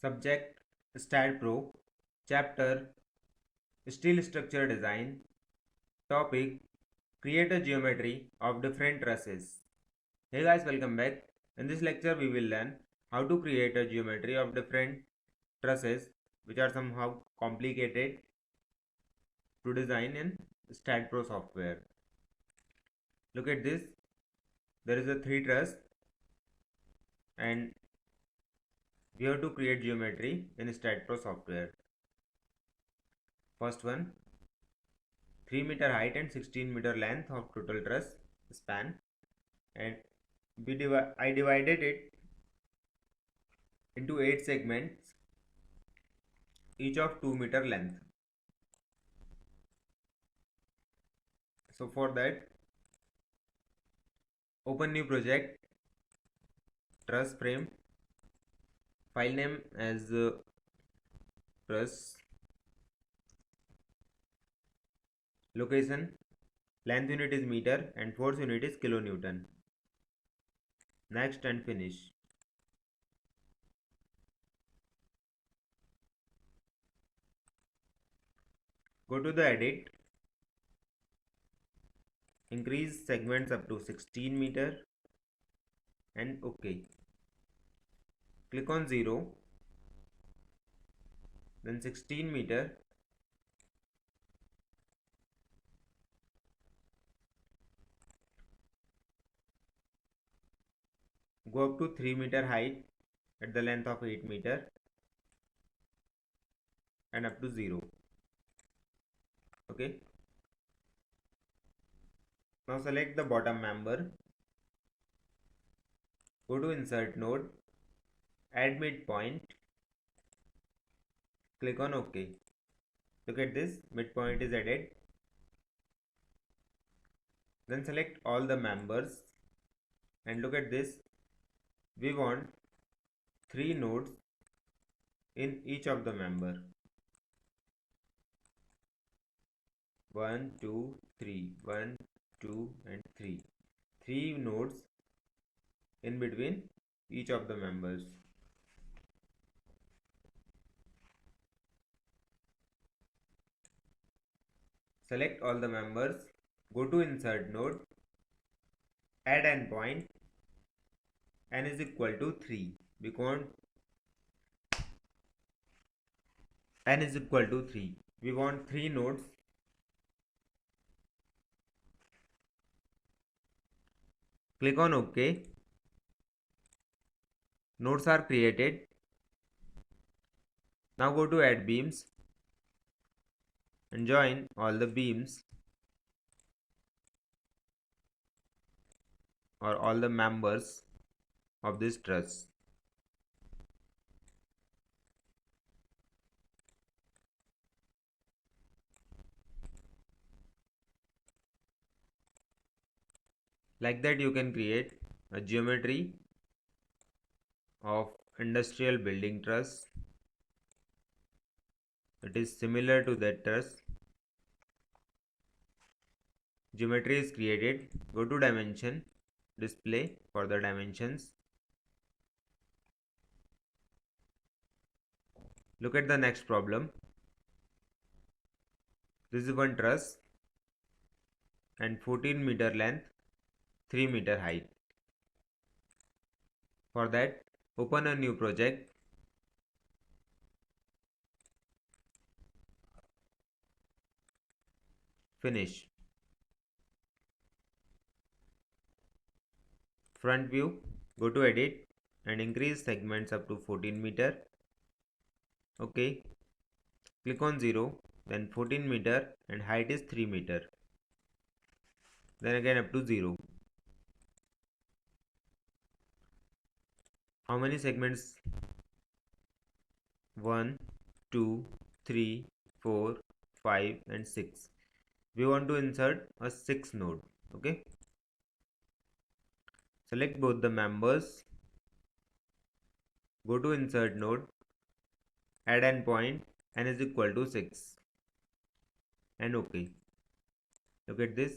Subject StatPro. Chapter Steel Structure Design. Topic Create a geometry of different trusses. Hey guys, welcome back. In this lecture, we will learn how to create a geometry of different trusses which are somehow complicated to design in StatPro software. Look at this. There is a 3 truss and we have to create geometry in StatPro software. First one, 3 meter height and 16 meter length of total truss span, and I divided it into 8 segments, each of 2 meter length. So for that, open new project, truss frame, file name as truss, location, length unit is meter and force unit is kilonewton. Next and finish. Go to the edit, increase segments up to 16 meter and OK. Click on 0, then 16 meter, go up to 3 meter height at the length of 8 meter and up to 0. Okay. Now select the bottom member, go to insert node, add midpoint, click on OK. Look at this, midpoint is added. Then select all the members and look at this, we want 3 nodes in each of the member. 1, 2, 3, 1, 2 and 3. 3 nodes in between each of the members. Select all the members, go to insert node, add endpoint, n is equal to 3 because n is equal to 3. We want 3 nodes. Click on OK. Nodes are created. Now go to add beams and join all the beams or all the members of this truss. Like that you can create a geometry of industrial building truss. It is similar to that truss. Geometry is created. Go to dimension, display for the dimensions. Look at the next problem. This is one truss and 14 meter length, 3 meter height. For that, open a new project. Finish. Front view, go to edit and increase segments up to 14 meter. Okay. Click on 0, then 14 meter and height is 3 meter. Then again up to 0. How many segments? 1, 2, 3, 4, 5 and 6. We want to insert a 6th node. Okay. Select both the members. Go to insert node. Add endpoint. N is equal to 6. And OK. Look at this.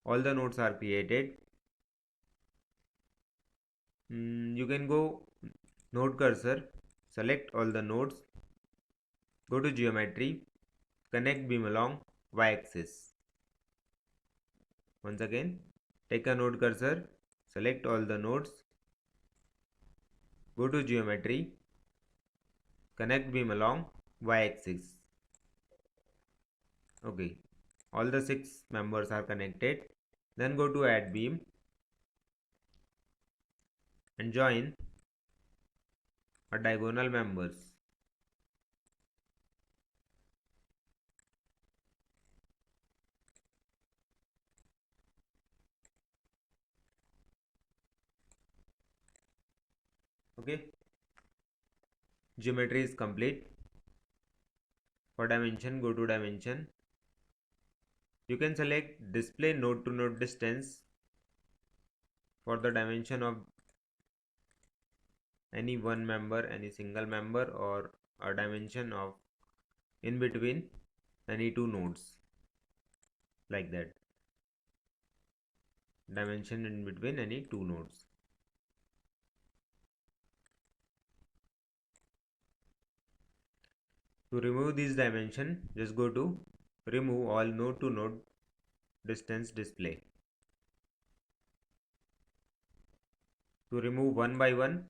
All the nodes are created. You can go node cursor select all the nodes, go to geometry, connect beam along y-axis. Once again, take a node cursor, select all the nodes, go to geometry, connect beam along y-axis. Okay, all the 6 members are connected. Then go to add beam and join a diagonal members. Okay, geometry is complete. For dimension, go to dimension. You can select display node to node distance for the dimension of any one member, any single member, or a dimension of in between any two nodes, like that. Dimension in between any two nodes. To remove this dimension, just go to remove all node to node distance display. To remove one by one,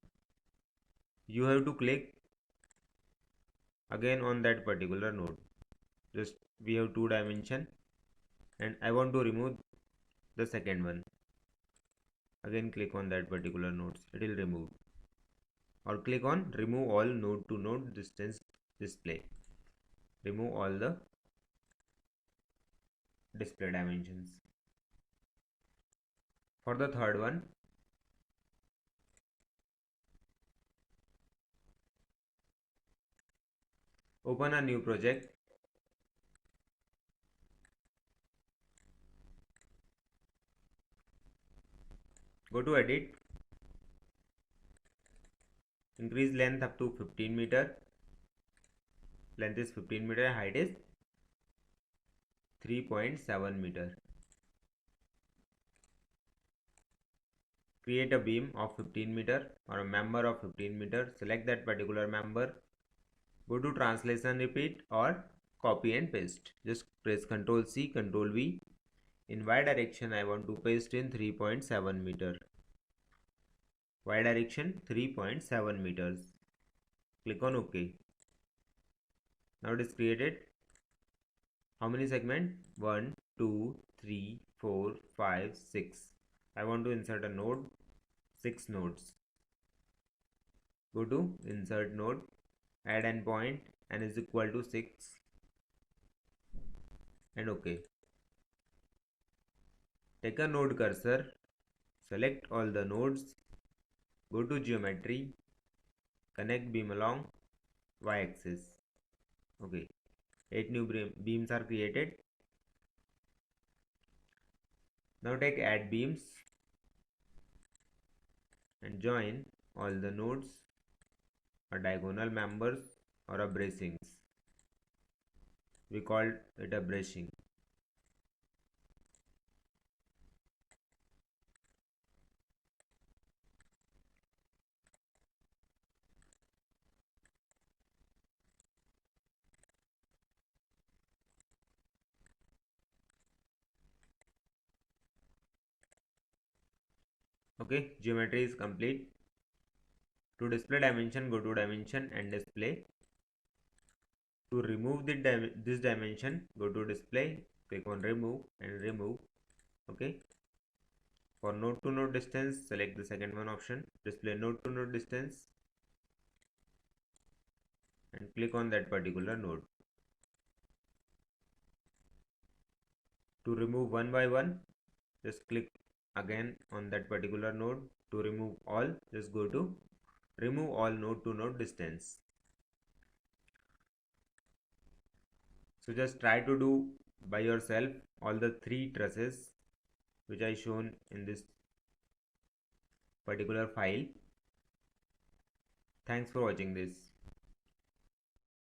you have to click again on that particular node. Just we have two dimension and I want to remove the second one. Again click on that particular nodes, it will remove. Or click on remove all node to node distance display. Remove all the display dimensions. For the third one, open a new project. Go to edit, increase length up to 15 meter. Length is 15 meter, height is 3.7 meter. Create a beam of 15 meter or a member of 15 meter. Select that particular member. Go to translation, repeat, or copy and paste. Just press Ctrl C, Ctrl V. In Y direction, I want to paste in 3.7 meter. Y direction 3.7 meters. Click on OK. Now it is created. How many segments? 1, 2, 3, 4, 5, 6. I want to insert a node. 6 nodes. Go to insert node, add endpoint, n is equal to 6 and OK. Take a node cursor, select all the nodes, go to geometry, connect beam along y-axis. Okay, 8 new beams are created. Now take add beams and join all the nodes or diagonal members or a bracings. We called it a bracing. Okay, geometry is complete. To display dimension, go to dimension and display. To remove this dimension, go to display, click on remove and remove. Okay. For node to node distance, select the second one option, display node to node distance, and click on that particular node. To remove one by one, just click again on that particular node. To remove all, just go to remove all node to node distance. So just try to do by yourself all the 3 trusses which I shown in this particular file. Thanks for watching this.